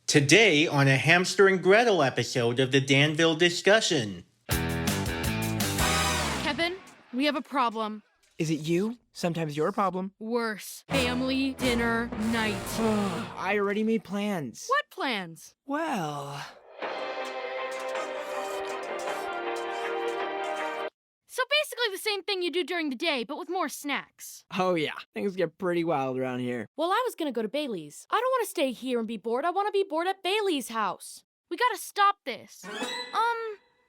Today on a Hamster and Gretel episode of the Danville Discussion. Kevin, we have a problem. Is it you? Sometimes your problem. Worse. Family dinner night. I already made plans. What plans? Well... So basically the same thing you do during the day, but with more snacks. Oh yeah, things get pretty wild around here. Well, I was gonna go to Bailey's. I don't want to stay here and be bored. I want to be bored at Bailey's house. We gotta stop this.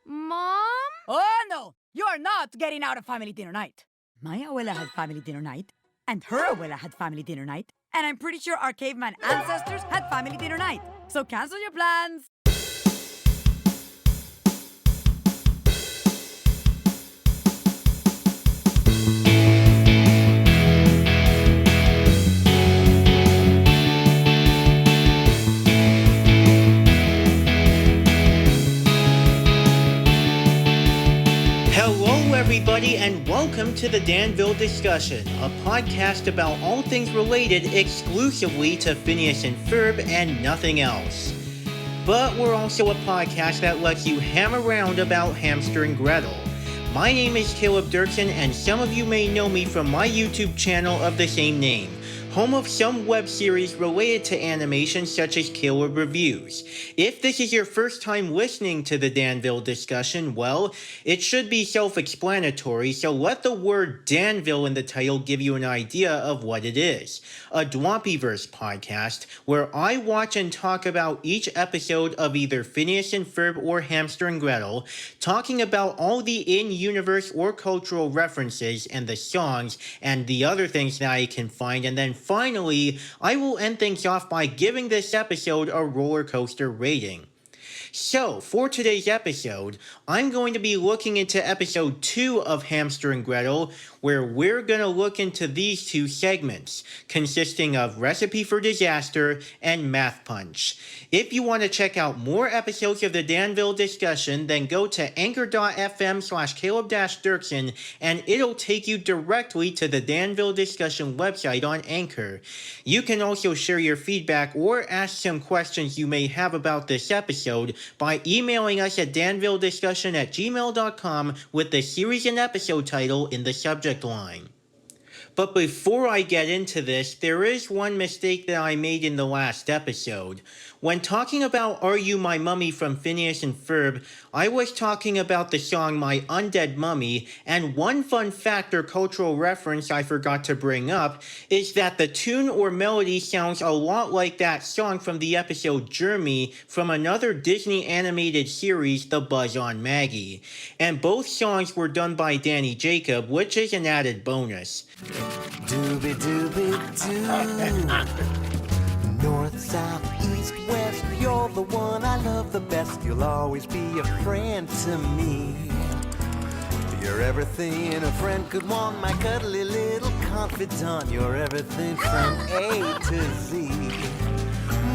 Mom? Oh, no! You are not getting out of family dinner night. My abuela had family dinner night, and her abuela had family dinner night, and I'm pretty sure our caveman ancestors had family dinner night. So cancel your plans. Everybody, and welcome to the Danville Discussion, a podcast about all things related exclusively to Phineas and Ferb and nothing else. But we're also a podcast that lets you ham around about Hamster and Gretel. My name is Caleb Dirksen, and some of you may know me from my YouTube channel of the same name, home of some web series related to animation such as Caleb Reviews. If this is your first time listening to the Danville Discussion, well, it should be self-explanatory, so let the word Danville in the title give you an idea of what it is. A Dwampyverse podcast where I watch and talk about each episode of either Phineas and Ferb or Hamster and Gretel, talking about all the in-universe or cultural references and the songs and the other things that I can find, and then finally, I will end things off by giving this episode a roller coaster rating. So, for today's episode, I'm going to be looking into episode 2 of Hamster and Gretel, where we're going to look into these two segments, consisting of Recipe for Disaster and Math Punch. If you want to check out more episodes of the Danville Discussion, then go to anchor.fm/Caleb-Dirksen, and it'll take you directly to the Danville Discussion website on Anchor. You can also share your feedback or ask some questions you may have about this episode by emailing us at danvillediscussion@gmail.com with the series and episode title in the subject line. But before I get into this, there is one mistake that I made in the last episode. When talking about Are You My Mummy from Phineas and Ferb, I was talking about the song My Undead Mummy, and one fun fact or cultural reference I forgot to bring up is that the tune or melody sounds a lot like that song from the episode Jeremy from another Disney animated series, The Buzz on Maggie. And both songs were done by Danny Jacob, which is an added bonus. Doobie doobie doo. North, south, east, west, you're the one I love the best. You'll always be a friend to me. You're everything a friend could want, my cuddly little confidant. You're everything from A to Z.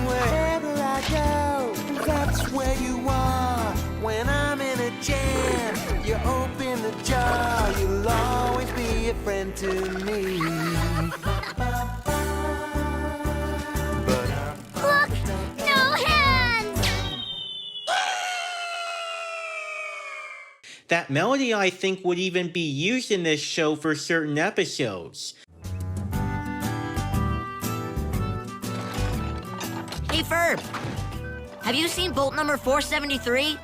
Wherever I go, that's where you are. When I'm in a jam, you open the jar. You'll always be a friend to me. Look! No hands! That melody, I think, would even be used in this show for certain episodes. Hey, Ferb! Have you seen bolt number 473?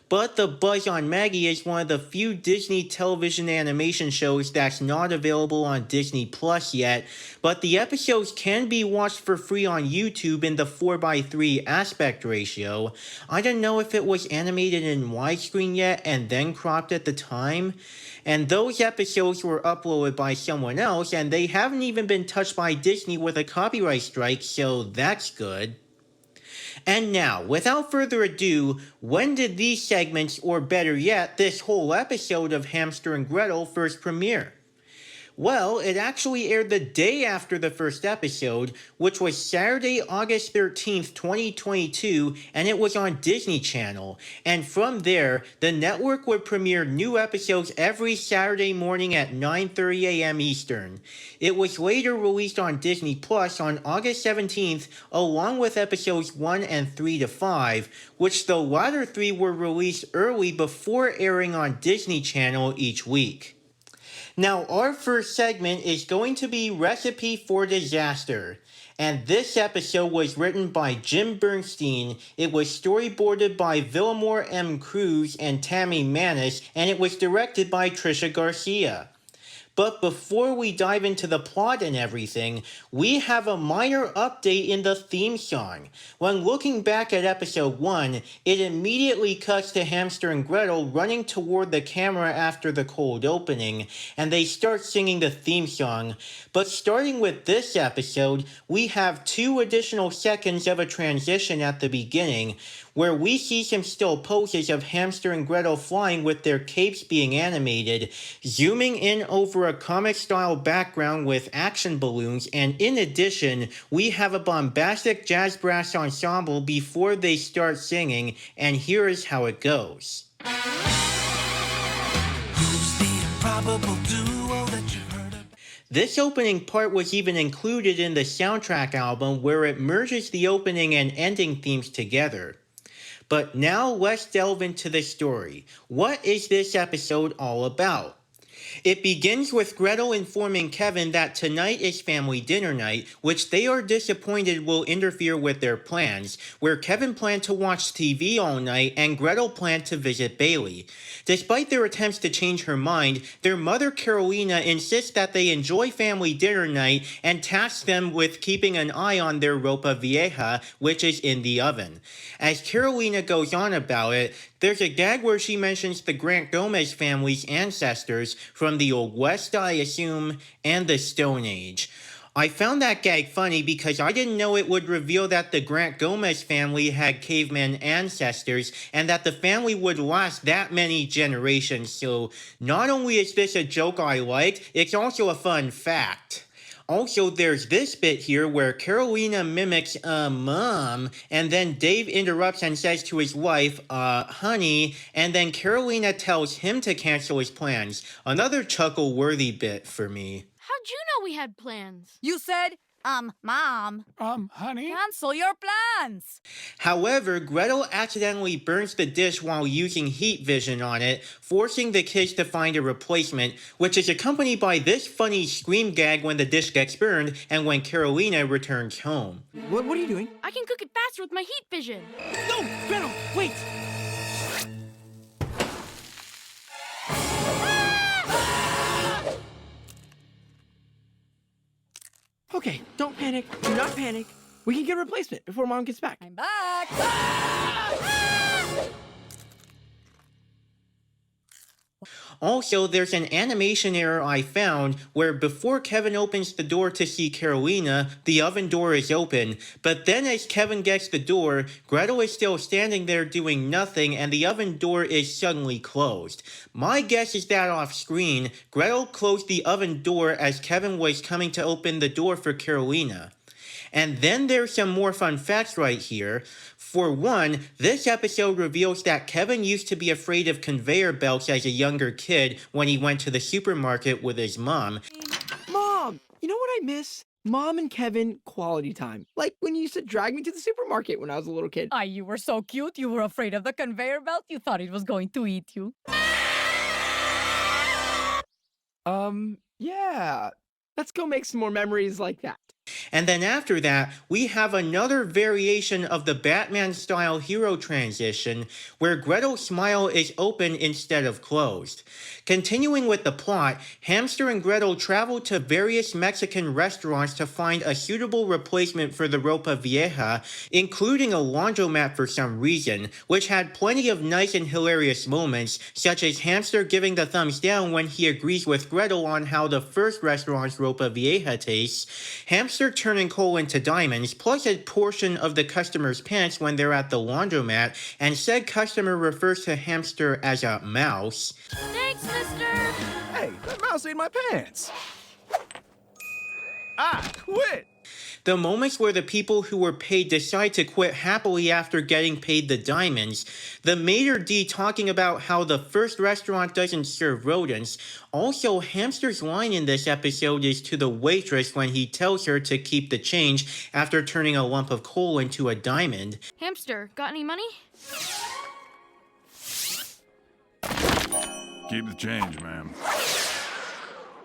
But The Buzz on Maggie is one of the few Disney television animation shows that's not available on Disney Plus yet, but the episodes can be watched for free on YouTube in the 4:3 aspect ratio. I don't know if it was animated in widescreen yet and then cropped at the time. And those episodes were uploaded by someone else, and they haven't even been touched by Disney with a copyright strike, so that's good. And now, without further ado, when did these segments, or better yet, this whole episode of Hamster and Gretel first premiere? Well, it actually aired the day after the first episode, which was Saturday, August 13th, 2022, and it was on Disney Channel. And from there, the network would premiere new episodes every Saturday morning at 9:30 a.m. Eastern. It was later released on Disney Plus on August 17th, along with episodes 1 and 3 to 5, which the latter three were released early before airing on Disney Channel each week. Now, our first segment is going to be Recipe for Disaster. And this episode was written by Jim Bernstein, it was storyboarded by Villamor M. Cruz and Tammy Manis, and it was directed by Trisha Garcia. But before we dive into the plot and everything, we have a minor update in the theme song. When looking back at episode 1, it immediately cuts to Hamster and Gretel running toward the camera after the cold opening, and they start singing the theme song. But starting with this episode, we have 2 additional seconds of a transition at the beginning, where we see some still poses of Hamster and Gretel flying with their capes being animated, zooming in over a comic-style background with action balloons, and in addition, we have a bombastic jazz brass ensemble before they start singing, and here is how it goes. Who's the improbable duo that you've heard of? This opening part was even included in the soundtrack album where it merges the opening and ending themes together. But now let's delve into the story. What is this episode all about? It begins with Gretel informing Kevin that tonight is family dinner night, which they are disappointed will interfere with their plans, where Kevin planned to watch TV all night and Gretel planned to visit Bailey. Despite their attempts to change her mind, their mother Carolina insists that they enjoy family dinner night and tasks them with keeping an eye on their ropa vieja, which is in the oven. As Carolina goes on about it, there's a gag where she mentions the Grant Gomez family's ancestors from the Old West, I assume, and the Stone Age. I found that gag funny because I didn't know it would reveal that the Grant Gomez family had caveman ancestors and that the family would last that many generations, so not only is this a joke I liked, it's also a fun fact. Also, there's this bit here where Carolina mimics mom, and then Dave interrupts and says to his wife, honey, and then Carolina tells him to cancel his plans. Another chuckle-worthy bit for me. How'd you know we had plans? You said, Mom. Honey? Cancel your plans. However, Gretel accidentally burns the dish while using heat vision on it, forcing the kids to find a replacement, which is accompanied by this funny scream gag when the dish gets burned and when Carolina returns home. What are you doing? I can cook it faster with my heat vision. No, Gretel, wait! Okay, don't panic. Do not panic. We can get a replacement before Mom gets back. I'm back. Also, there's an animation error I found where before Kevin opens the door to see Carolina, the oven door is open, but then as Kevin gets the door, Gretel is still standing there doing nothing and the oven door is suddenly closed. My guess is that off screen, Gretel closed the oven door as Kevin was coming to open the door for Carolina. And then there's some more fun facts right here. For one, this episode reveals that Kevin used to be afraid of conveyor belts as a younger kid when he went to the supermarket with his mom. Mom, you know what I miss? Mom and Kevin quality time. Like when you used to drag me to the supermarket when I was a little kid. You were so cute. You were afraid of the conveyor belt. You thought it was going to eat you. Yeah. Let's go make some more memories like that. And then after that, we have another variation of the Batman-style hero transition, where Gretel's smile is open instead of closed. Continuing with the plot, Hamster and Gretel travel to various Mexican restaurants to find a suitable replacement for the ropa vieja, including a laundromat for some reason, which had plenty of nice and hilarious moments, such as Hamster giving the thumbs down when he agrees with Gretel on how the first restaurant's ropa vieja tastes, Hamster turning coal into diamonds, plus a portion of the customer's pants when they're at the laundromat, and said customer refers to Hamster as a mouse. Thanks, mister. Hey, that mouse ate my pants. I quit. The moments where the people who were paid decide to quit happily after getting paid the diamonds, the maitre d' talking about how the first restaurant doesn't serve rodents. Also, Hamster's line in this episode is to the waitress when he tells her to keep the change after turning a lump of coal into a diamond. Hamster, got any money? Keep the change, ma'am.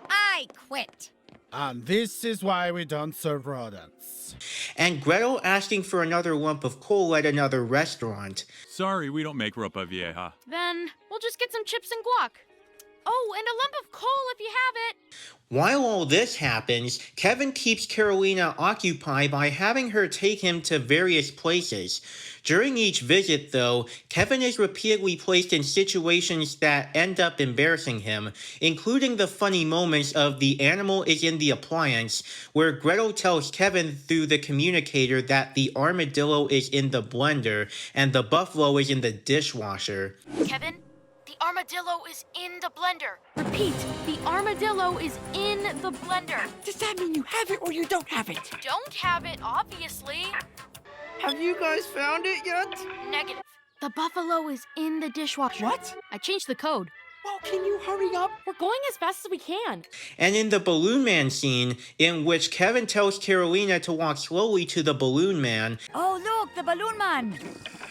I quit. And this is why we don't serve rodents. And Gretel asking for another lump of coal at another restaurant. Sorry, we don't make ropa vieja. Then we'll just get some chips and guac. Oh, and a lump of coal if you have it. While all this happens, Kevin keeps Carolina occupied by having her take him to various places. During each visit, though, Kevin is repeatedly placed in situations that end up embarrassing him, including the funny moments of the animal is in the appliance, where Gretel tells Kevin through the communicator that the armadillo is in the blender and the buffalo is in the dishwasher. Kevin, the armadillo is in the blender. Repeat, the armadillo is in the blender. Does that mean you have it or you don't have it? Don't have it, obviously. Have you guys found it yet? Negative. The buffalo is in the dishwasher. What? I changed the code. Well, can you hurry up? We're going as fast as we can. And in the Balloon Man scene, in which Kevin tells Carolina to walk slowly to the Balloon Man. Oh, look, the balloon man.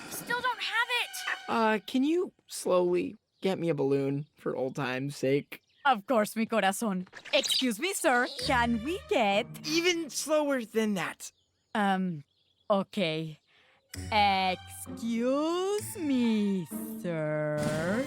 Still don't have it. Can you slowly get me a balloon for old time's sake? Of course, mi corazón. Excuse me, sir. Can we get... Even slower than that. Okay. Excuse me, sir.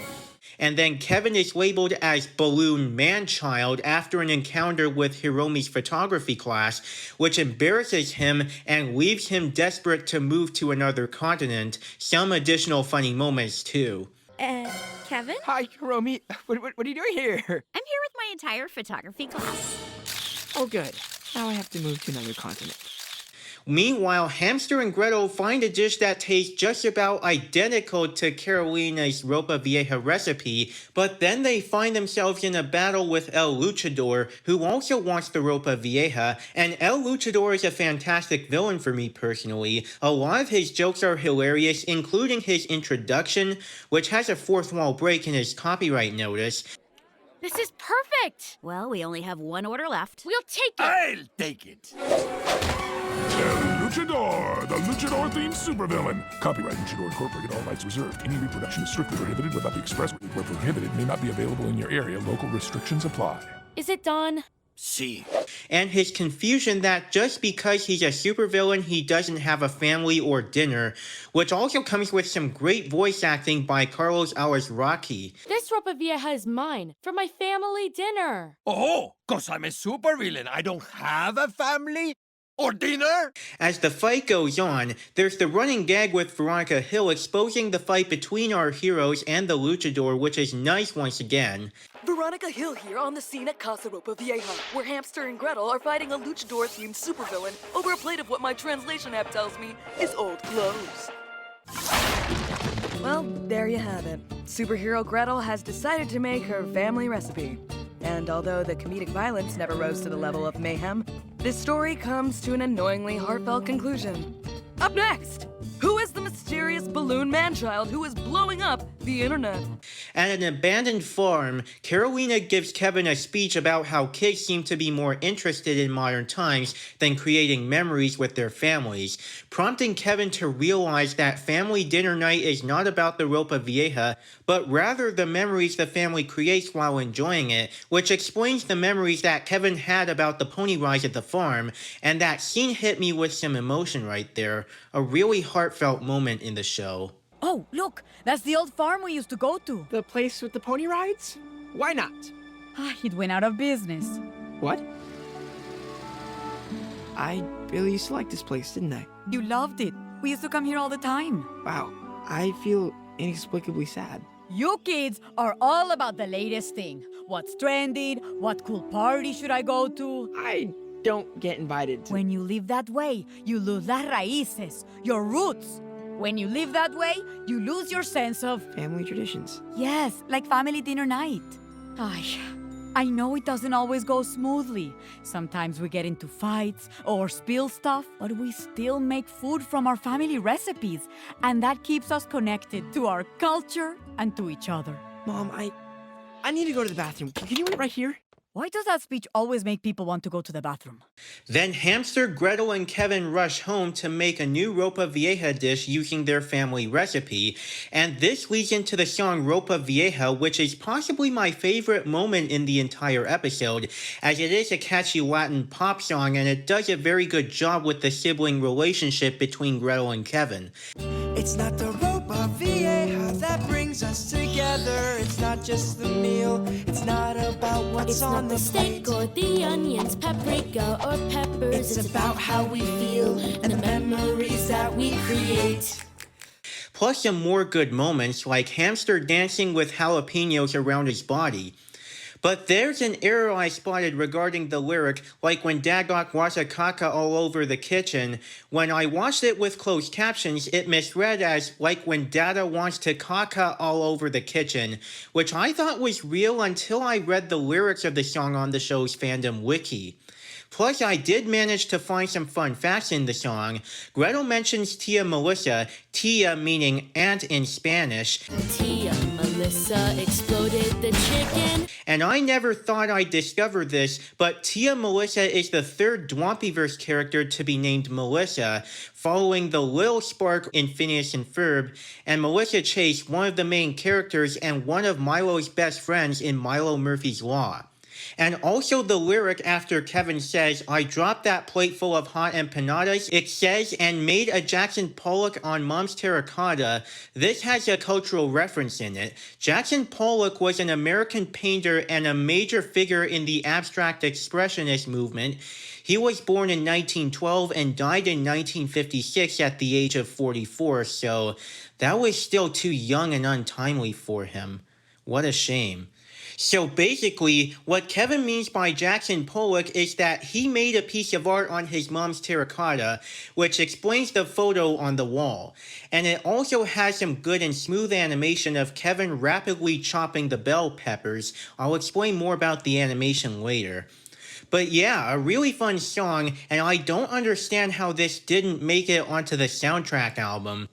And then Kevin is labeled as Balloon Man-Child after an encounter with Hiromi's photography class, which embarrasses him and leaves him desperate to move to another continent. Some additional funny moments, too. Kevin? Hi, Hiromi. What are you doing here? I'm here with my entire photography class. Oh, good. Now I have to move to another continent. Meanwhile, Hamster and Gretel find a dish that tastes just about identical to Carolina's ropa vieja recipe, but then they find themselves in a battle with El Luchador, who also wants the ropa vieja, and El Luchador is a fantastic villain for me personally. A lot of his jokes are hilarious, including his introduction, which has a fourth wall break in his copyright notice. This is perfect. Well, we only have one order left. We'll take it. I'll take it. El Luchador, the luchador-themed supervillain. Copyright Luchador Incorporated, all rights reserved. Any reproduction is strictly prohibited without the express where prohibited may not be available in your area. Local restrictions apply. Is it done? See. And his confusion that just because he's a supervillain, he doesn't have a family or dinner, which also comes with some great voice acting by Carlos Alazraqui. This ropa vieja is mine for my family dinner. Oh, 'cause I'm a supervillain. I don't have a family or dinner? As the fight goes on, there's the running gag with Veronica Hill exposing the fight between our heroes and the luchador, which is nice once again. Veronica Hill here on the scene at Casa Ropa Vieja, where Hamster and Gretel are fighting a luchador-themed supervillain over a plate of what my translation app tells me is old clothes. Well, there you have it. Superhero Gretel has decided to make her family recipe. And although the comedic violence never rose to the level of mayhem, this story comes to an annoyingly heartfelt conclusion. Up next, who is the mysterious balloon man-child who is blowing up the internet? At an abandoned farm, Carolina gives Kevin a speech about how kids seem to be more interested in modern times than creating memories with their families, prompting Kevin to realize that family dinner night is not about the ropa vieja, but rather the memories the family creates while enjoying it, which explains the memories that Kevin had about the pony rides at the farm, and that scene hit me with some emotion right there, a really heartfelt moment in the show. Oh, look, that's the old farm we used to go to. The place with the pony rides? Why not? It went out of business. What? I really used to like this place, didn't I? You loved it. We used to come here all the time. Wow, I feel inexplicably sad. You kids are all about the latest thing. What's trending? What cool party should I go to? I don't get invited to... When you live that way, you lose las raíces, your roots. When you live that way, you lose your sense of... family traditions. Yes, like family dinner night. I know it doesn't always go smoothly. Sometimes we get into fights or spill stuff, but we still make food from our family recipes, and that keeps us connected to our culture and to each other. Mom, I need to go to the bathroom. Can you wait right here? Why does that speech always make people want to go to the bathroom? Then Hamster, Gretel, and Kevin rush home to make a new ropa vieja dish using their family recipe, and this leads into the song Ropa Vieja, which is possibly my favorite moment in the entire episode, as it is a catchy Latin pop song and it does a very good job with the sibling relationship between Gretel and Kevin. It's not the ropa vieja that brings us together. It's not just the meal. It's not about what's on the steak or the onions, paprika or peppers. It's about how we feel and the memories that we create. Plus some more good moments like Hamster dancing with jalapenos around his body. But there's an error I spotted regarding the lyric, like when Dad got caca all over the kitchen. When I watched it with closed captions, it misread as, like when Dada wants to caca all over the kitchen, which I thought was real until I read the lyrics of the song on the show's fandom wiki. Plus, I did manage to find some fun facts in the song. Gretel mentions Tia Melissa, Tia meaning aunt in Spanish. Tia Melissa exploded the chicken. And I never thought I'd discover this, but Tia Melissa is the third Dwampyverse character to be named Melissa, following the Lil Spark in Phineas and Ferb, and Melissa Chase, one of the main characters and one of Milo's best friends in Milo Murphy's Law. And also the lyric after Kevin says, I dropped that plate full of hot empanadas, it says, and made a Jackson Pollock on Mom's terracotta. This has a cultural reference in it. Jackson Pollock was an American painter and a major figure in the abstract expressionist movement. He was born in 1912 and died in 1956 at the age of 44, so that was still too young and untimely for him. What a shame. So basically, what Kevin means by Jackson Pollock is that he made a piece of art on his mom's terracotta, which explains the photo on the wall. And it also has some good and smooth animation of Kevin rapidly chopping the bell peppers. I'll explain more about the animation later. But yeah, a really fun song, and I don't understand how this didn't make it onto the soundtrack album.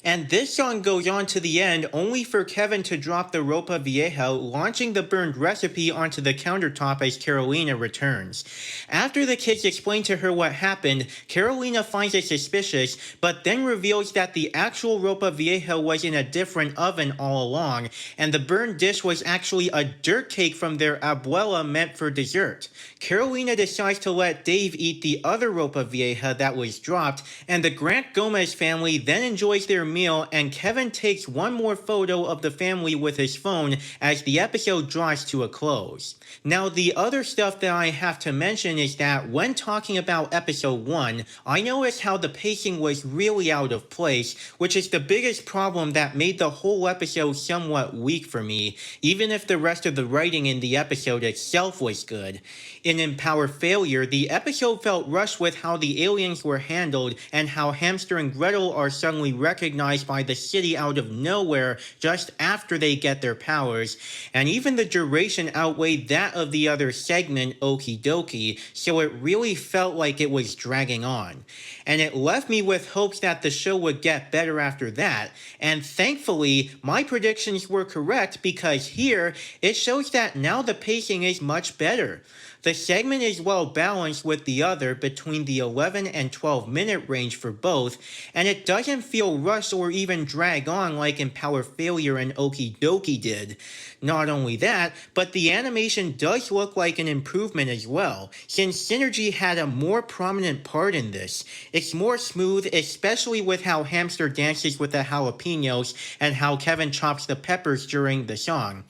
And this song goes on to the end only for Kevin to drop the ropa vieja, launching the burned recipe onto the countertop as Carolina returns. After the kids explain to her what happened, Carolina finds it suspicious, but then reveals that the actual ropa vieja was in a different oven all along, and the burned dish was actually a dirt cake from their abuela meant for dessert. Carolina decides to let Dave eat the other ropa vieja that was dropped, and the Grant Gomez family then enjoys their meal, and Kevin takes one more photo of the family with his phone as the episode draws to a close. Now, the other stuff that I have to mention is that when talking about episode 1, I noticed how the pacing was really out of place, which is the biggest problem that made the whole episode somewhat weak for me, even if the rest of the writing in the episode itself was good. In Empower Failure, the episode felt rushed with how the aliens were handled and how Hamster and Gretel are suddenly recognized by the city out of nowhere just after they get their powers, and even the duration outweighed that of the other segment, Okie Dokie, so it really felt like it was dragging on. And it left me with hopes that the show would get better after that, and thankfully, my predictions were correct because here, it shows that now the pacing is much better. The segment is well balanced with the other between the 11 and 12 minute range for both, and it doesn't feel rushed or even drag on like Empower Failure and Okie Dokie did. Not only that, but the animation does look like an improvement as well, since Synergy had a more prominent part in this. It's more smooth, especially with how Hamster dances with the jalapenos and how Kevin chops the peppers during the song.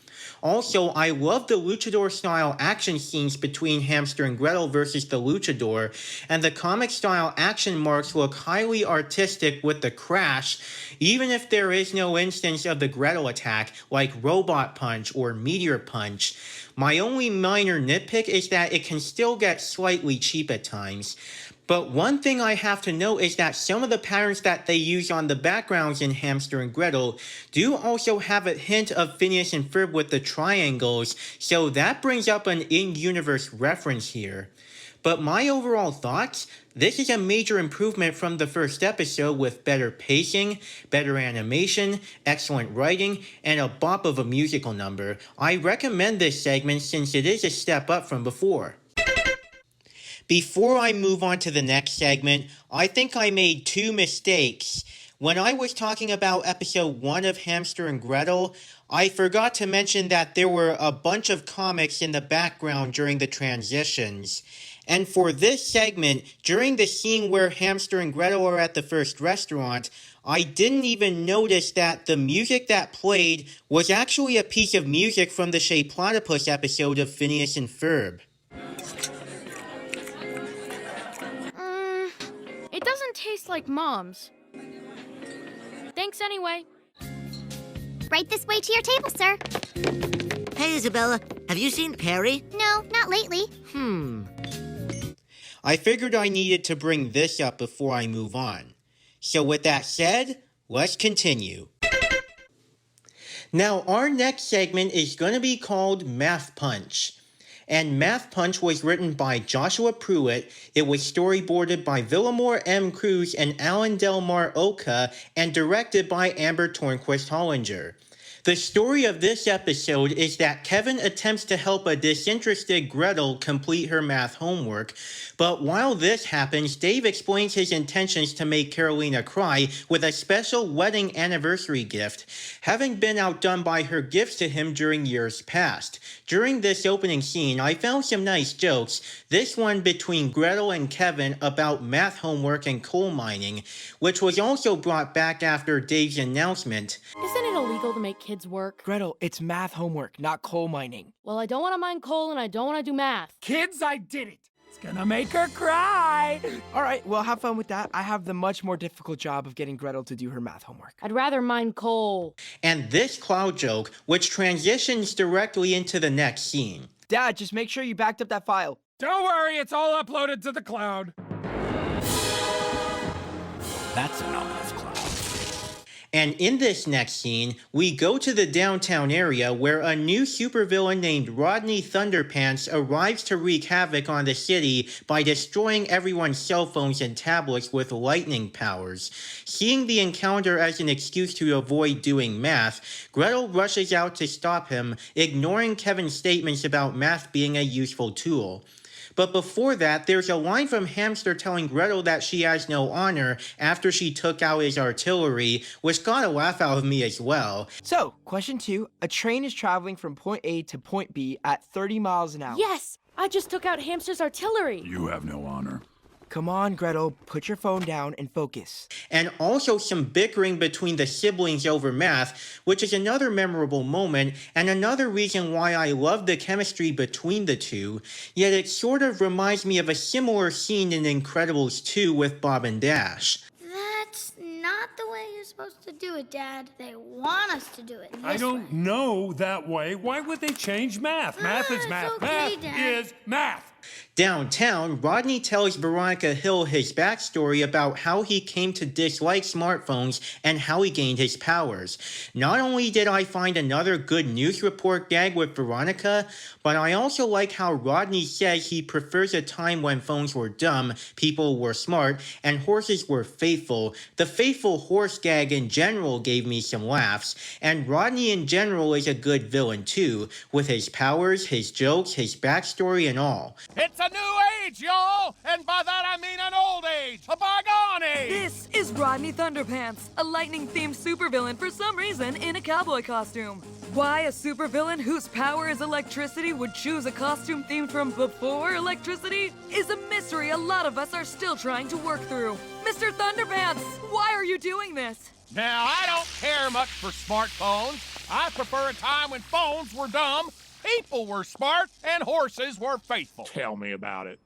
Also, I love the luchador-style action scenes between Hamster and Gretel versus the luchador, and the comic-style action marks look highly artistic with the crash, even if there is no instance of the Gretel attack, like Robot Punch or Meteor Punch. My only minor nitpick is that it can still get slightly cheap at times. But one thing I have to note is that some of the patterns that they use on the backgrounds in Hamster and Gretel do also have a hint of Phineas and Ferb with the triangles, so that brings up an in-universe reference here. But my overall thoughts? This is a major improvement from the first episode with better pacing, better animation, excellent writing, and a bop of a musical number. I recommend this segment since it is a step up from before. Before I move on to the next segment, I think I made two mistakes. When I was talking about episode 1 of Hamster and Gretel, I forgot to mention that there were a bunch of comics in the background during the transitions. And for this segment, during the scene where Hamster and Gretel are at the first restaurant, I didn't even notice that the music that played was actually a piece of music from the Shea Platypus episode of Phineas and Ferb. It doesn't taste like Mom's. Thanks anyway. Right this way to your table, sir. Hey, Isabella, have you seen Perry? No, not lately. I figured I needed to bring this up before I move on. So with that said, let's continue. Now, our next segment is going to be called Math Punch. And Math Punch was written by Joshua Pruitt, it was storyboarded by Villamor M. Cruz and Alan Delmar Oka, and directed by Amber Tornquist Hollinger. The story of this episode is that Kevin attempts to help a disinterested Gretel complete her math homework, but while this happens, Dave explains his intentions to make Carolina cry with a special wedding anniversary gift, having been outdone by her gifts to him during years past. During this opening scene, I found some nice jokes, this one between Gretel and Kevin about math homework and coal mining, which was also brought back after Dave's announcement. Isn't it illegal to make kids work? Gretel, it's math homework, not coal mining. Well, I don't want to mine coal and I don't want to do math. Kids, I did it. It's gonna make her cry. All right, well, have fun with that. I have the much more difficult job of getting Gretel to do her math homework. I'd rather mine coal. And this cloud joke, which transitions directly into the next scene. Dad, just make sure you backed up that file. Don't worry, it's all uploaded to the cloud. That's an ominous cloud. And in this next scene, we go to the downtown area where a new supervillain named Rodney Thunderpants arrives to wreak havoc on the city by destroying everyone's cell phones and tablets with lightning powers. Seeing the encounter as an excuse to avoid doing math, Gretel rushes out to stop him, ignoring Kevin's statements about math being a useful tool. But before that, there's a line from Hamster telling Gretel that she has no honor after she took out his artillery, which got a laugh out of me as well. So, question 2, a train is traveling from point A to point B at 30 miles an hour. Yes! I just took out Hamster's artillery. You have no honor. Come on, Gretel, put your phone down and focus. And also some bickering between the siblings over math, which is another memorable moment and another reason why I love the chemistry between the two, yet it sort of reminds me of a similar scene in Incredibles 2 with Bob and Dash. That's not the way you're supposed to do it, Dad. They want us to do it this I don't know that way. Why would they change math? Math is math. Okay, Math Dad. is math. Downtown, Rodney tells Veronica Hill his backstory about how he came to dislike smartphones and how he gained his powers. Not only did I find another good news report gag with Veronica, but I also like how Rodney says he prefers a time when phones were dumb, people were smart, and horses were faithful. The faithful horse gag in general gave me some laughs, and Rodney in general is a good villain too, with his powers, his jokes, his backstory, and all. It's a new age, y'all! And by that I mean an old age, a bygone age! This is Rodney Thunderpants, a lightning-themed supervillain for some reason in a cowboy costume. Why a supervillain whose power is electricity would choose a costume themed from before electricity is a mystery a lot of us are still trying to work through. Mr. Thunderpants, why are you doing this? Now, I don't care much for smartphones. I prefer a time when phones were dumb, People were smart and horses were faithful. Tell me about it.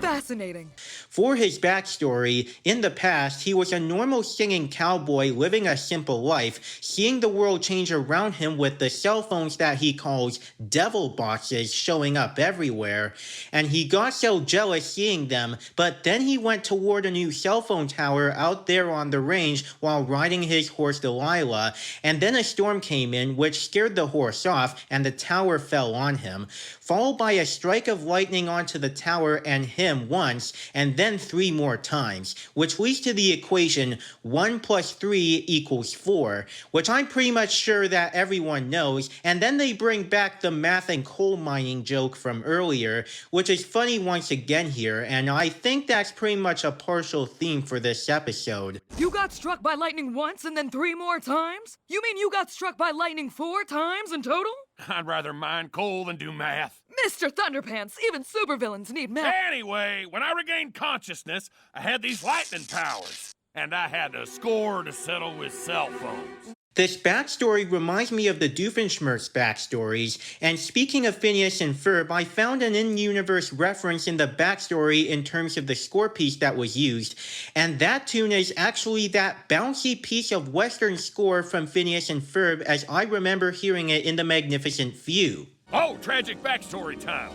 Fascinating. For his backstory, in the past, he was a normal singing cowboy living a simple life, seeing the world change around him with the cell phones that he calls devil boxes showing up everywhere. And he got so jealous seeing them, but then he went toward a new cell phone tower out there on the range while riding his horse Delilah, and then a storm came in which scared the horse off and the tower fell on him, followed by a strike of lightning onto the tower and him once, and then 3 more times, which leads to the equation 1 + 3 = 4, which I'm pretty much sure that everyone knows, and then they bring back the math and coal mining joke from earlier, which is funny once again here, and I think that's pretty much a partial theme for this episode. You got struck by lightning once and then 3 more times? You mean you got struck by lightning 4 times in total? I'd rather mine coal than do math. Mr. Thunderpants, even supervillains need math. Anyway, when I regained consciousness, I had these lightning powers, and I had a score to settle with cell phones. This backstory reminds me of the Doofenshmirtz backstories, and speaking of Phineas and Ferb, I found an in-universe reference in the backstory in terms of the score piece that was used, and that tune is actually that bouncy piece of Western score from Phineas and Ferb as I remember hearing it in The Magnificent Few. Oh, tragic backstory time.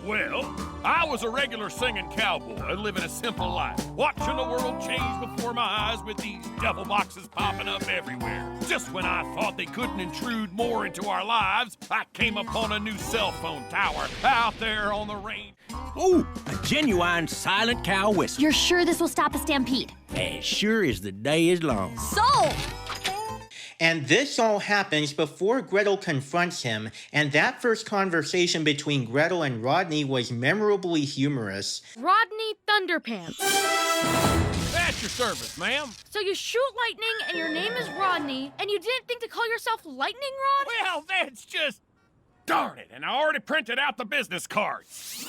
Well, I was a regular singing cowboy living a simple life, watching the world change before my eyes with these devil boxes popping up everywhere. Just when I thought they couldn't intrude more into our lives, I came upon a new cell phone tower out there on the range. Ooh, a genuine silent cow whistle. You're sure this will stop a stampede? As sure as the day is long. Sold! And this all happens before Gretel confronts him, and that first conversation between Gretel and Rodney was memorably humorous. Rodney Thunderpants. That's your service, ma'am. So you shoot lightning and your name is Rodney, and you didn't think to call yourself Lightning Rod? Well, that's just... Darn it, and I already printed out the business cards.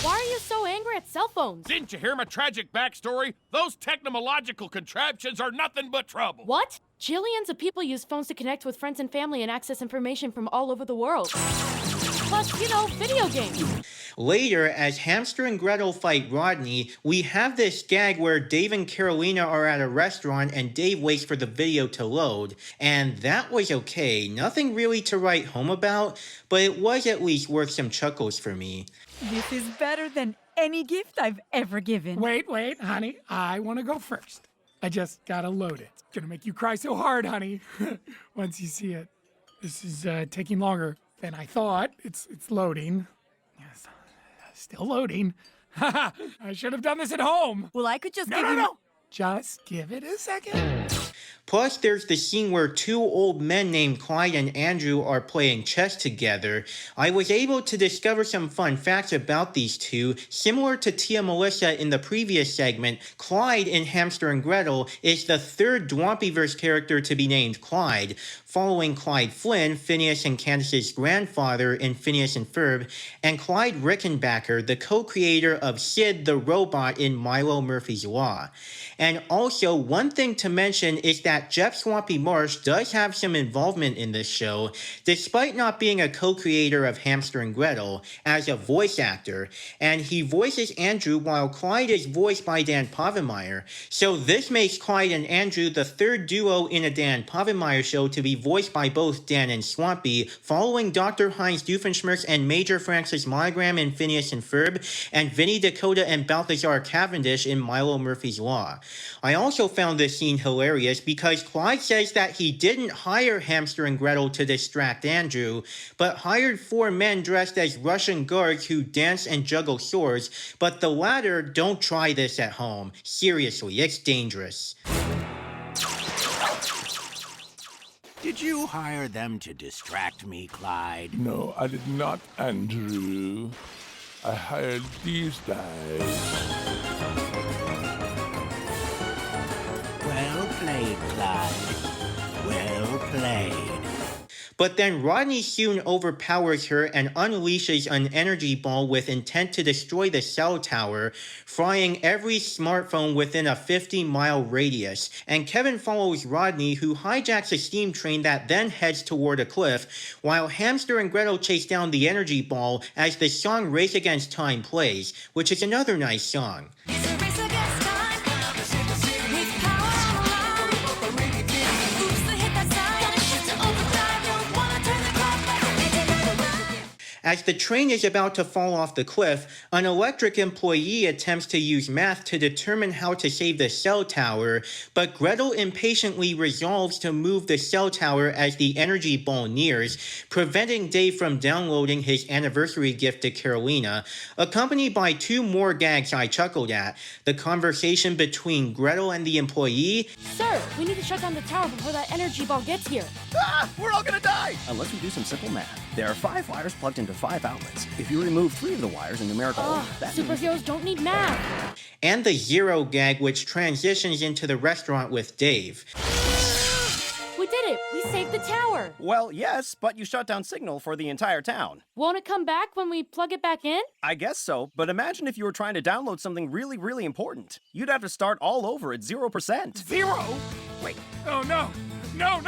Why are you so angry at cell phones? Didn't you hear my tragic backstory? Those technological contraptions are nothing but trouble. What? Jillions of people use phones to connect with friends and family and access information from all over the world. Plus, video games. Later, as Hamster and Gretel fight Rodney, we have this gag where Dave and Carolina are at a restaurant and Dave waits for the video to load. And that was okay, nothing really to write home about, but it was at least worth some chuckles for me. This is better than any gift I've ever given. Wait, honey. I want to go first. I just gotta load it. It's gonna make you cry so hard, honey, once you see it. This is taking longer than I thought. It's loading. Yes, still loading. I should have done this at home. Well, I could just give you... you... No. Just give it a second. Plus, there's the scene where 2 old men named Clyde and Andrew are playing chess together. I was able to discover some fun facts about these two. Similar to Tia Melissa in the previous segment, Clyde in Hamster and Gretel is the 3rd Dwampyverse character to be named Clyde, following Clyde Flynn, Phineas and Candace's grandfather in Phineas and Ferb, and Clyde Rickenbacker, the co-creator of Sid the Robot in Milo Murphy's Law. And also, one thing to mention is that Jeff Swampy Marsh does have some involvement in this show, despite not being a co-creator of Hamster and Gretel, as a voice actor, and he voices Andrew while Clyde is voiced by Dan Povenmire. So this makes Clyde and Andrew the 3rd duo in a Dan Povenmire show to be voiced by both Dan and Swampy, following Dr. Heinz Doofenshmirtz and Major Francis Monogram in Phineas and Ferb, and Vinny Dakota and Balthazar Cavendish in Milo Murphy's Law. I also found this scene hilarious because Clyde says that he didn't hire Hamster and Gretel to distract Andrew, but hired 4 men dressed as Russian guards who dance and juggle swords, but the latter don't try this at home. Seriously, it's dangerous. Did you hire them to distract me, Clyde? No, I did not, Andrew. I hired these guys. Well played, Clyde. Well played. But then Rodney soon overpowers her and unleashes an energy ball with intent to destroy the cell tower, frying every smartphone within a 50-mile radius. And Kevin follows Rodney, who hijacks a steam train that then heads toward a cliff, while Hamster and Gretel chase down the energy ball as the song Race Against Time plays, which is another nice song. As the train is about to fall off the cliff, an electric employee attempts to use math to determine how to save the cell tower, but Gretel impatiently resolves to move the cell tower as the energy ball nears, preventing Dave from downloading his anniversary gift to Carolina, accompanied by two more gags I chuckled at: the conversation between Gretel and the employee. Sir, we need to shut down the tower before that energy ball gets here. We're all gonna die! Unless we do some simple math. There are 5 wires plugged into 5 outlets. If you remove 3 of the wires in numerical order, that superheroes don't need math. And the zero gag, which transitions into the restaurant with Dave. We did it! We saved the tower! Well, yes, but you shut down signal for the entire town. Won't it come back when we plug it back in? I guess so, but imagine if you were trying to download something really, really important. You'd have to start all over at 0%. Zero? Wait. Oh, no. No.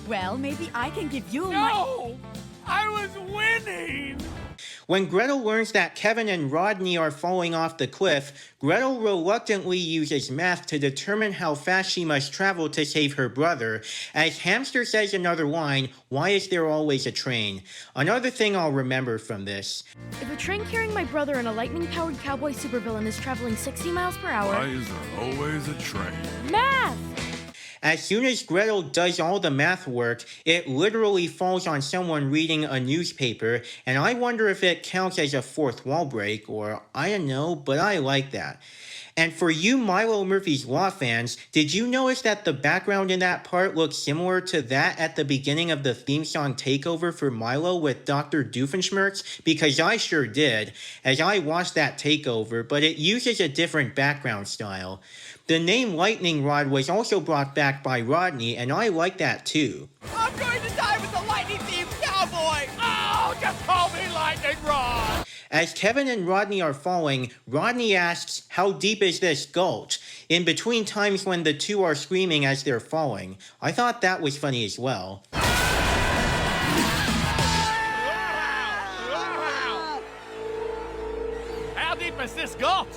Well, maybe I can give you No! I was winning! When Gretel learns that Kevin and Rodney are falling off the cliff, Gretel reluctantly uses math to determine how fast she must travel to save her brother. As Hamster says another line, "Why is there always a train?" Another thing I'll remember from this. If a train carrying my brother and a lightning-powered cowboy supervillain is traveling 60 miles per hour... Why is there always a train? Math! As soon as Gretel does all the math work, it literally falls on someone reading a newspaper, and I wonder if it counts as a fourth wall break, or I don't know, but I like that. And for you Milo Murphy's Law fans, did you notice that the background in that part looks similar to that at the beginning of the theme song takeover for Milo with Dr. Doofenshmirtz? Because I sure did, as I watched that takeover, but it uses a different background style. The name Lightning Rod was also brought back by Rodney, and I like that too. I'm going to die with a lightning-themed cowboy! Oh, just call me Lightning Rod! As Kevin and Rodney are falling, Rodney asks, "How deep is this gulch?" in between times when the two are screaming as they're falling. I thought that was funny as well. How deep is this gulch?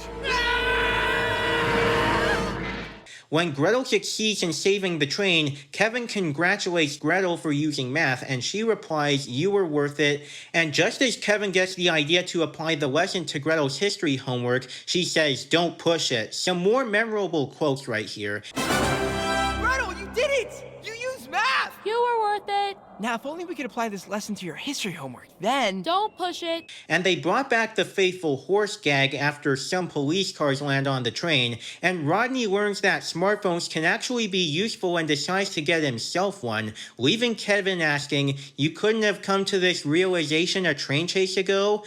When Gretel succeeds in saving the train, Kevin congratulates Gretel for using math, and she replies, "You were worth it." And just as Kevin gets the idea to apply the lesson to Gretel's history homework, she says, "Don't push it." Some more memorable quotes right here. Gretel, you did it! You used math! You were worth it. Now, if only we could apply this lesson to your history homework, then... Don't push it. And they brought back the faithful horse gag after some police cars land on the train, and Rodney learns that smartphones can actually be useful and decides to get himself one, leaving Kevin asking, "You couldn't have come to this realization a train chase ago?"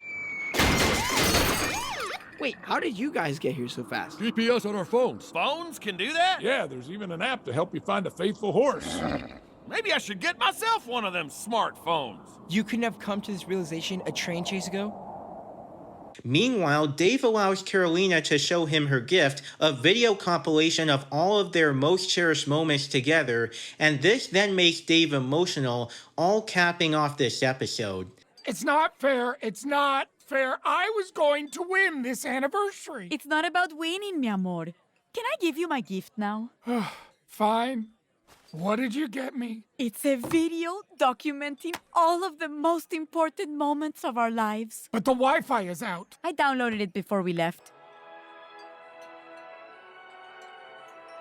Wait, how did you guys get here so fast? GPS on our phones. Phones can do that? Yeah, there's even an app to help you find a faithful horse. Maybe I should get myself one of them smartphones. You couldn't have come to this realization a train chase ago? Meanwhile, Dave allows Carolina to show him her gift, a video compilation of all of their most cherished moments together, and this then makes Dave emotional, all capping off this episode. It's not fair. It's not fair. I was going to win this anniversary. It's not about winning, mi amor. Can I give you my gift now? Fine. What did you get me? It's a video documenting all of the most important moments of our lives. But the Wi-Fi is out. I downloaded it before we left.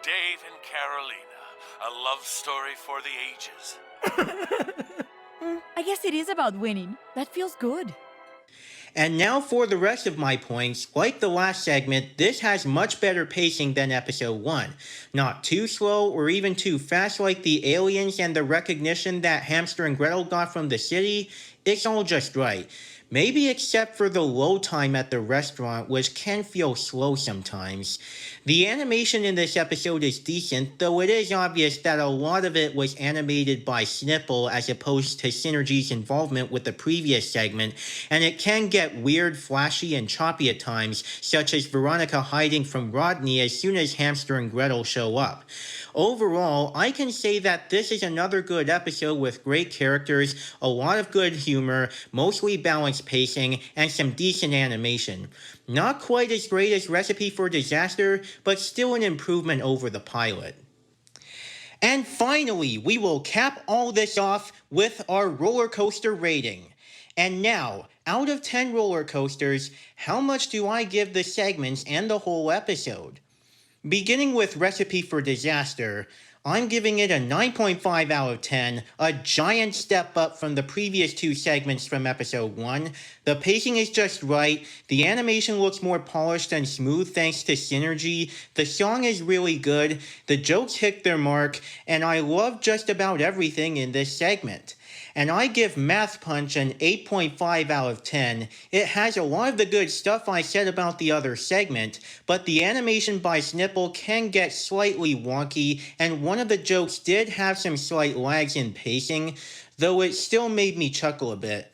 Dave and Carolina, a love story for the ages. I guess it is about winning. That feels good. And now for the rest of my points. Like the last segment, this has much better pacing than episode 1. Not too slow or even too fast like the aliens and the recognition that Hamster and Gretel got from the city. It's all just right. maybe except for the load time at the restaurant, which can feel slow sometimes. The animation in this episode is decent, though it is obvious that a lot of it was animated by Snipple as opposed to Synergy's involvement with the previous segment, and it can get weird, flashy, and choppy at times, such as Veronica hiding from Rodney as soon as Hamster and Gretel show up. Overall, I can say that this is another good episode with great characters, a lot of good humor, mostly balanced pacing, and some decent animation. Not quite as great as Recipe for Disaster, but still an improvement over the pilot. And finally, we will cap all this off with our roller coaster rating. And now, out of 10 roller coasters, how much do I give the segments and the whole episode? Beginning with Recipe for Disaster, I'm giving it a 9.5 out of 10, a giant step up from the previous two segments from episode 1. The pacing is just right, the animation looks more polished and smooth thanks to Synergy, the song is really good, the jokes hit their mark, and I love just about everything in this segment. And I give Math Punch an 8.5 out of 10. It has a lot of the good stuff I said about the other segment, but the animation by Snipple can get slightly wonky, and one of the jokes did have some slight lags in pacing, though it still made me chuckle a bit.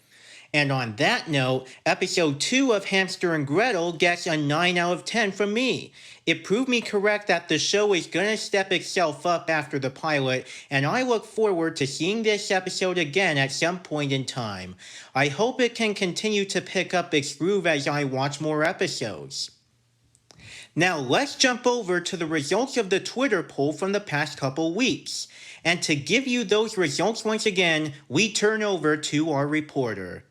And on that note, episode 2 of Hamster and Gretel gets a 9 out of 10 from me. It proved me correct that the show is gonna step itself up after the pilot, and I look forward to seeing this episode again at some point in time. I hope it can continue to pick up its groove as I watch more episodes. Now let's jump over to the results of the Twitter poll from the past couple weeks. And to give you those results once again, we turn over to our reporter.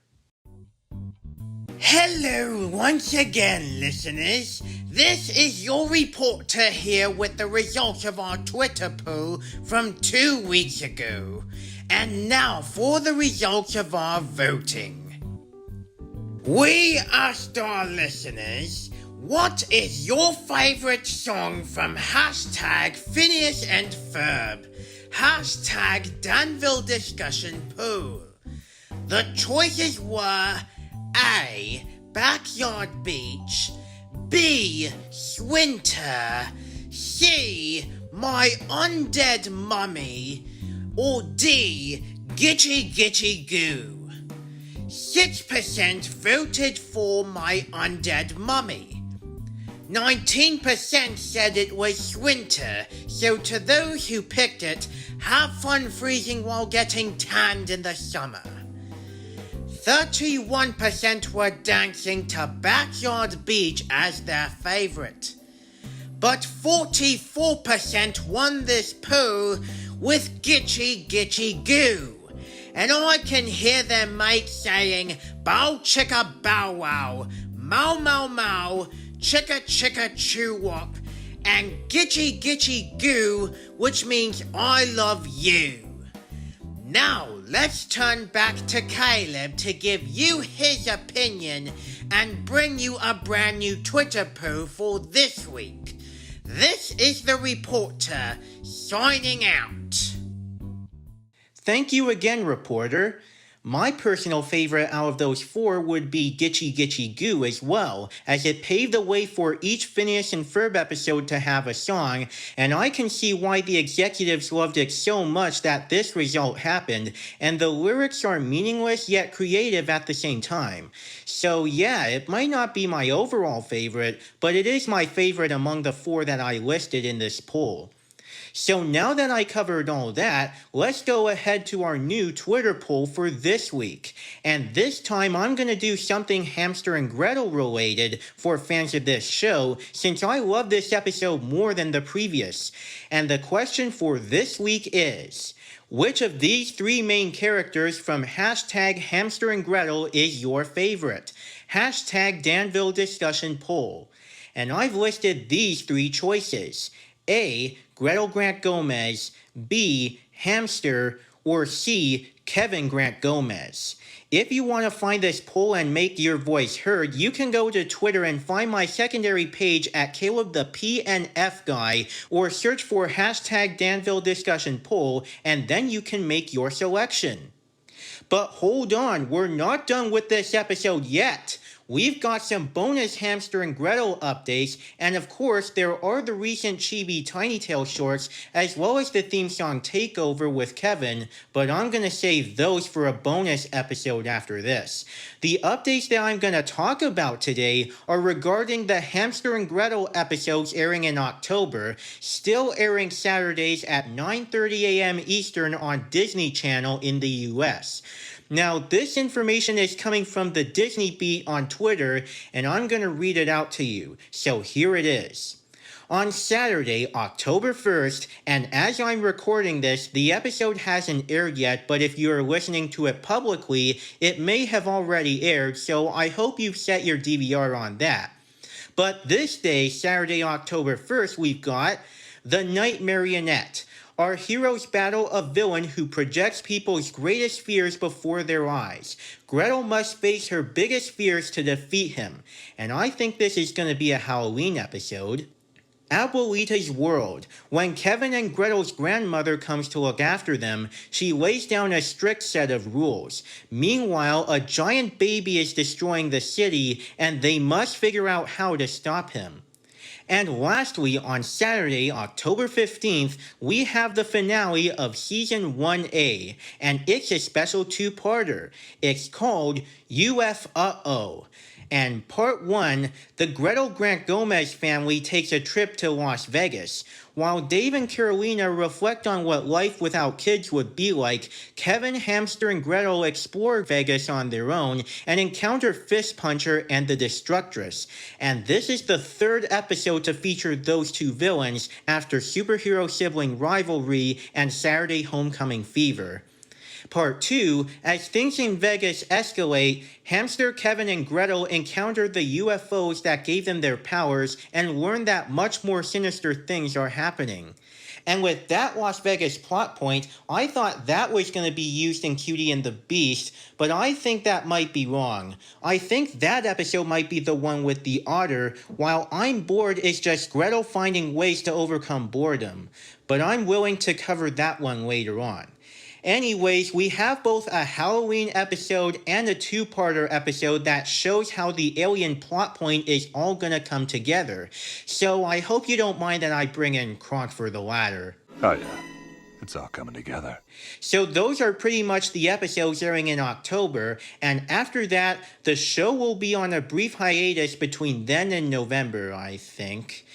Hello once again, listeners. This is your reporter here with the results of our Twitter poll from 2 weeks ago. And now for the results of our voting. We asked our listeners, what is your favorite song from hashtag Phineas and Ferb? Hashtag Danville Discussion poll. The choices were A. Backyard Beach, B. Swinter, C. My Undead Mummy, or D. Gitchy Gitchy Goo. 6% voted for My Undead Mummy. 19% said it was Swinter, so to those who picked it, have fun freezing while getting tanned in the summer. 31% were dancing to Backyard Beach as their favorite. But 44% won this poll with Gitchy Gitchy Goo. And I can hear their mates saying, bow chicka bow wow, mau mau mau, chicka chicka choo wop, and Gitchy Gitchy Goo, which means I love you. Now, let's turn back to Caleb to give you his opinion and bring you a brand new Twitter poll for this week. This is the reporter, signing out. Thank you again, reporter. My personal favorite out of those 4 would be Gitchy Gitchy Goo as well, as it paved the way for each Phineas and Ferb episode to have a song, and I can see why the executives loved it so much that this result happened, and the lyrics are meaningless yet creative at the same time. So yeah, it might not be my overall favorite, but it is my favorite among the 4 that I listed in this poll. So now that I covered all that, let's go ahead to our new Twitter poll for this week. And this time I'm going to do something Hamster and Gretel related for fans of this show, since I love this episode more than the previous. And the question for this week is, which of these 3 main characters from hashtag Hamster and Gretel is your favorite? Hashtag Danville Discussion poll. And I've listed these 3 choices. A. Gretel Grant Gomez, B. Hamster, or C. Kevin Grant Gomez. If you want to find this poll and make your voice heard, you can go to Twitter and find my secondary page at Caleb the PNF Guy, or search for hashtag Danville Discussion poll, and then you can make your selection. But hold on, we're not done with this episode yet. We've got some bonus Hamster and Gretel updates, and of course, there are the recent Chibi Tiny Tale shorts, as well as the theme song Takeover with Kevin, but I'm gonna save those for a bonus episode after this. The updates that I'm gonna talk about today are regarding the Hamster and Gretel episodes airing in October, still airing Saturdays at 9:30 a.m. Eastern on Disney Channel in the US. Now, this information is coming from the Disney Beat on Twitter, and I'm going to read it out to you. So here it is. On Saturday, October 1st, and as I'm recording this, the episode hasn't aired yet, but if you're listening to it publicly, it may have already aired, so I hope you've set your DVR on that. But this day, Saturday, October 1st, we've got The Night Marionette. Our heroes battle a villain who projects people's greatest fears before their eyes. Gretel must face her biggest fears to defeat him, and I think this is going to be a Halloween episode. Abuelita's World. When Kevin and Gretel's grandmother comes to look after them, she lays down a strict set of rules. Meanwhile, a giant baby is destroying the city, and they must figure out how to stop him. And lastly, on Saturday, October 15th, we have the finale of Season 1A, and it's a special two-parter. It's called UFO. And Part 1, the Gretel Grant Gomez family takes a trip to Las Vegas. While Dave and Carolina reflect on what life without kids would be like, Kevin, Hamster, and Gretel explore Vegas on their own and encounter Fist Puncher and the Destructress. And this is the third episode to feature those two villains after Superhero Sibling Rivalry and Saturday Homecoming Fever. Part 2, as things in Vegas escalate, Hamster, Kevin, and Gretel encounter the UFOs that gave them their powers and learn that much more sinister things are happening. And with that Las Vegas plot point, I thought that was going to be used in Cutie and the Beast, but I think that might be wrong. I think that episode might be the one with the otter, while I'm Bored is just Gretel finding ways to overcome boredom. But I'm willing to cover that one later on. Anyways, we have both a Halloween episode and a two-parter episode that shows how the alien plot point is all gonna come together. So I hope you don't mind that I bring in Kronk for the latter. Oh yeah, it's all coming together. So those are pretty much the episodes airing in October, and after that, the show will be on a brief hiatus between then and November, I think.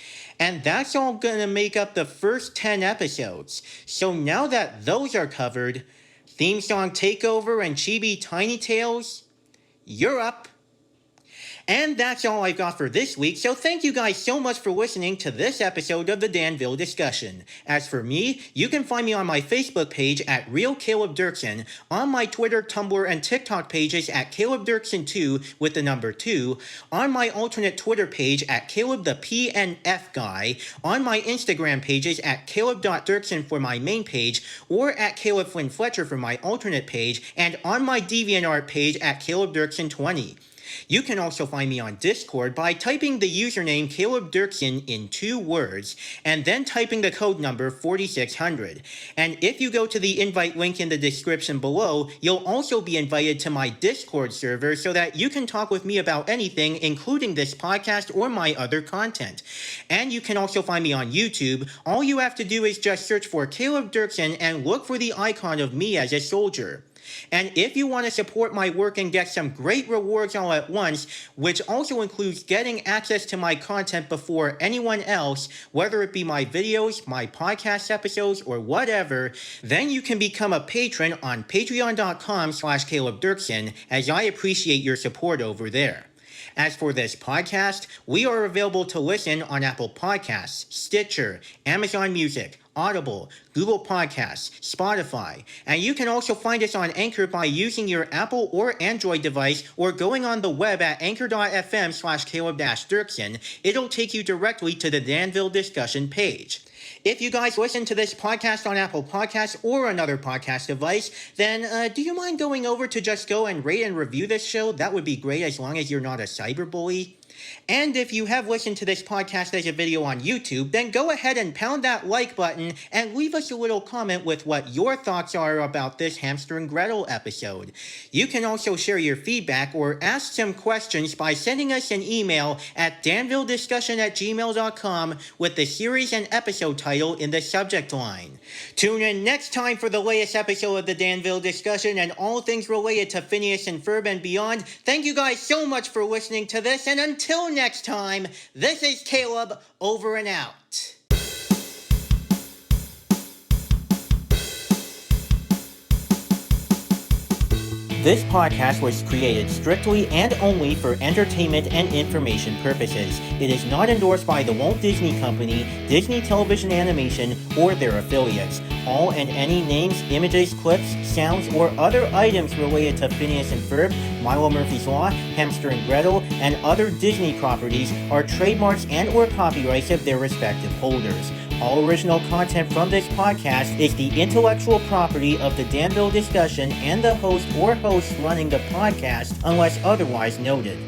And that's all gonna make up the first 10 episodes. So now that those are covered, theme song Takeover and Chibi Tiny Tales, you're up. And that's all I've got for this week, so thank you guys so much for listening to this episode of the Danville Discussion. As for me, you can find me on my Facebook page at Real Caleb Dirksen, on my Twitter, Tumblr, and TikTok pages at Caleb Dirksen2 with the number 2, on my alternate Twitter page at Caleb the PNF Guy, on my Instagram pages at Caleb.Dirksen for my main page, or at Caleb Flynn Fletcher for my alternate page, and on my DeviantArt page at Caleb Dirksen20. You can also find me on Discord by typing the username Caleb Dirksen in 2 words, and then typing the code number 4600. And if you go to the invite link in the description below, you'll also be invited to my Discord server so that you can talk with me about anything, including this podcast or my other content. And you can also find me on YouTube. All you have to do is just search for Caleb Dirksen and look for the icon of me as a soldier. And if you want to support my work and get some great rewards all at once, which also includes getting access to my content before anyone else, whether it be my videos, my podcast episodes, or whatever, then you can become a patron on patreon.com/Caleb Dirksen, as I appreciate your support over there. As for this podcast, we are available to listen on Apple Podcasts, Stitcher, Amazon Music, Audible, Google Podcasts, Spotify, and you can also find us on Anchor by using your Apple or Android device or going on the web at anchor.fm/Caleb-Dirksen. It'll take you directly to the Danville Discussion page. If you guys listen to this podcast on Apple Podcasts or another podcast device, then do you mind going over to just go and rate and review this show? That would be great as long as you're not a cyberbully. And if you have listened to this podcast as a video on YouTube, then go ahead and pound that like button and leave us a little comment with what your thoughts are about this Hamster and Gretel episode. You can also share your feedback or ask some questions by sending us an email at danvillediscussion@gmail.com with the series and episode title in the subject line. Tune in next time for the latest episode of the Danville Discussion and all things related to Phineas and Ferb and beyond. Thank you guys so much for listening to this, and until next time, this is Caleb, over and out. This podcast was created strictly and only for entertainment and information purposes. It is not endorsed by the Walt Disney Company, Disney Television Animation, or their affiliates. All and any names, images, clips, sounds, or other items related to Phineas and Ferb, Milo Murphy's Law, Hamster and Gretel, and other Disney properties are trademarks and or copyrights of their respective holders. All original content from this podcast is the intellectual property of the Danville Discussion and the host or hosts running the podcast, unless otherwise noted.